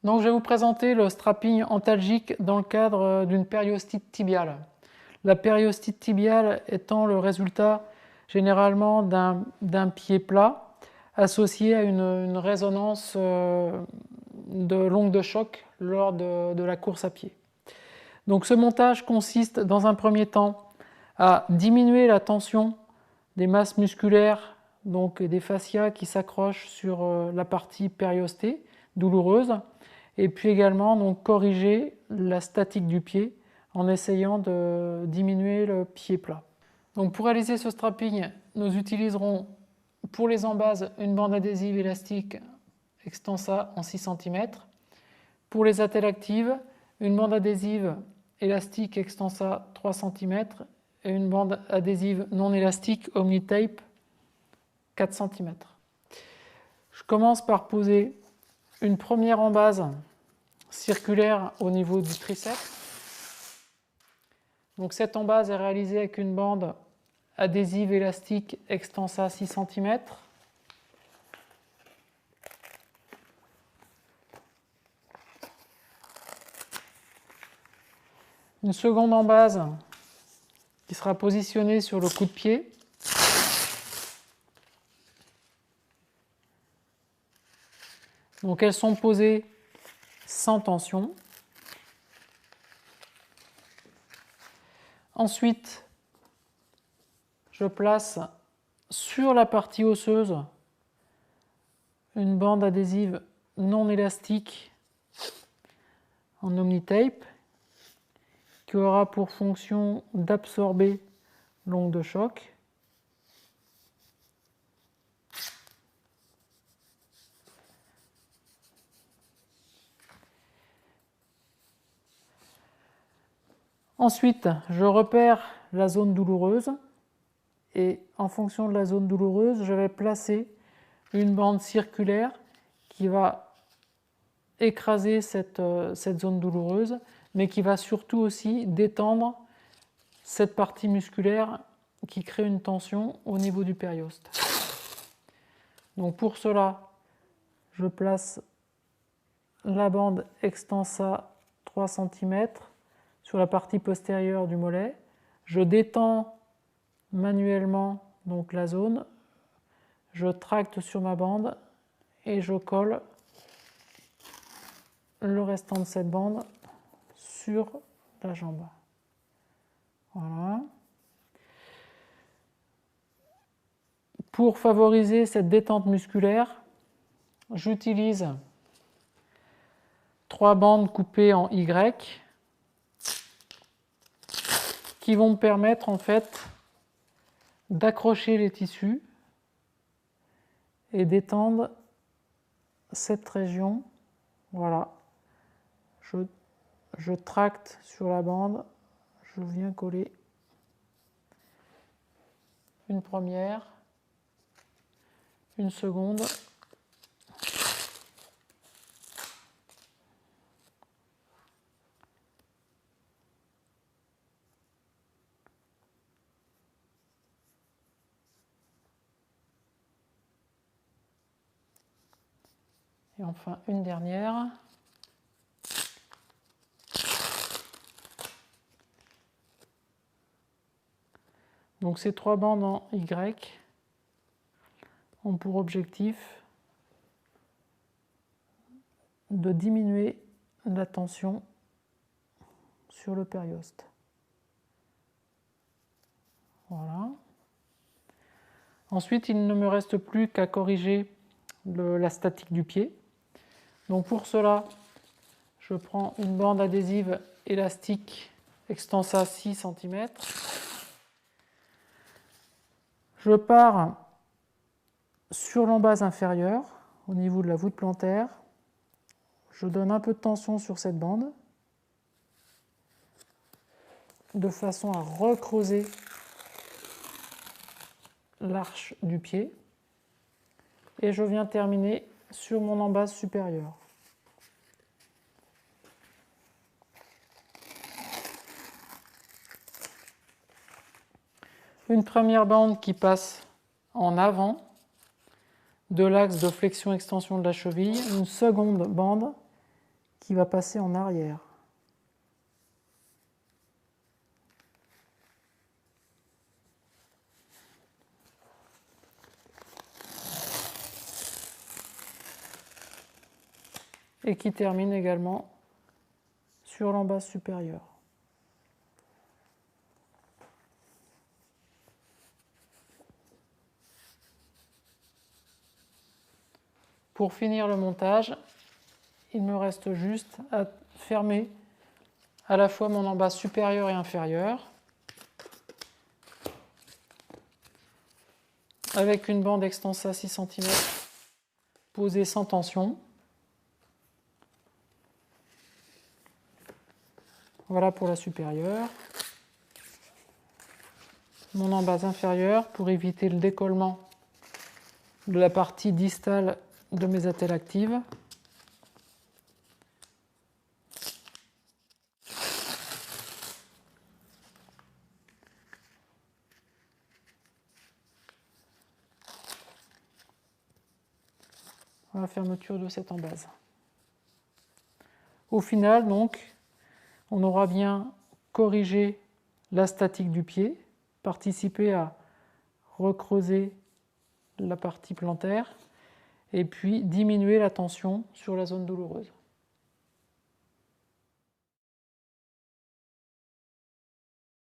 Donc, je vais vous présenter le strapping antalgique dans le cadre d'une périostite tibiale. La périostite tibiale étant le résultat généralement d'un pied plat associé à une résonance de l'ongle de choc lors de la course à pied. Donc, ce montage consiste dans un premier temps à diminuer la tension des masses musculaires, donc des fascias qui s'accrochent sur la partie périostée douloureuse, et puis également donc, corriger la statique du pied en essayant de diminuer le pied plat. Donc, pour réaliser ce strapping, nous utiliserons pour les embases une bande adhésive élastique Extensa en 6 cm. Pour les attelles actives, une bande adhésive élastique Extensa 3 cm et une bande adhésive non élastique Omnitape 4 cm. Je commence par poser une première embase circulaire au niveau du triceps. Donc cette embase est réalisée avec une bande adhésive élastique Extensa 6 cm. Une seconde embase qui sera positionnée sur le coup de pied. Donc elles sont posées sans tension. Ensuite, je place sur la partie osseuse une bande adhésive non élastique en Omnitape qui aura pour fonction d'absorber l'ongle de choc. Ensuite, je repère la zone douloureuse et en fonction de la zone douloureuse, je vais placer une bande circulaire qui va écraser cette zone douloureuse, mais qui va surtout aussi détendre cette partie musculaire qui crée une tension au niveau du périoste. Donc pour cela, je place la bande Extensa 3 cm sur la partie postérieure du mollet. Je détends manuellement donc la zone, je tracte sur ma bande et je colle le restant de cette bande sur la jambe. Voilà. Pour favoriser cette détente musculaire, j'utilise 3 bandes coupées en Y qui vont me permettre en fait d'accrocher les tissus et d'étendre cette région. Voilà. Je tracte sur la bande, je viens coller une première, une seconde, et enfin une dernière. Donc ces 3 bandes en Y ont pour objectif de diminuer la tension sur le périoste. Voilà. Ensuite, il ne me reste plus qu'à corriger la statique du pied. Donc pour cela, je prends une bande adhésive élastique Extensa 6 cm. Je pars sur l'embase inférieure, au niveau de la voûte plantaire. Je donne un peu de tension sur cette bande, de façon à recreuser l'arche du pied. Et je viens terminer sur mon embase supérieure. Une première bande qui passe en avant de l'axe de flexion-extension de la cheville, une seconde bande qui va passer en arrière. Et qui termine également sur l'embase supérieure. Pour finir le montage, il me reste juste à fermer à la fois mon embase supérieure et inférieure avec une bande extensa 6 cm posée sans tension. Voilà pour la supérieure. Mon embase inférieure pour éviter le décollement de la partie distale de mes attelles actives. La fermeture de cette embase. Au final, donc, on aura bien corrigé la statique du pied, participé à recreuser la partie plantaire et puis diminuer la tension sur la zone douloureuse.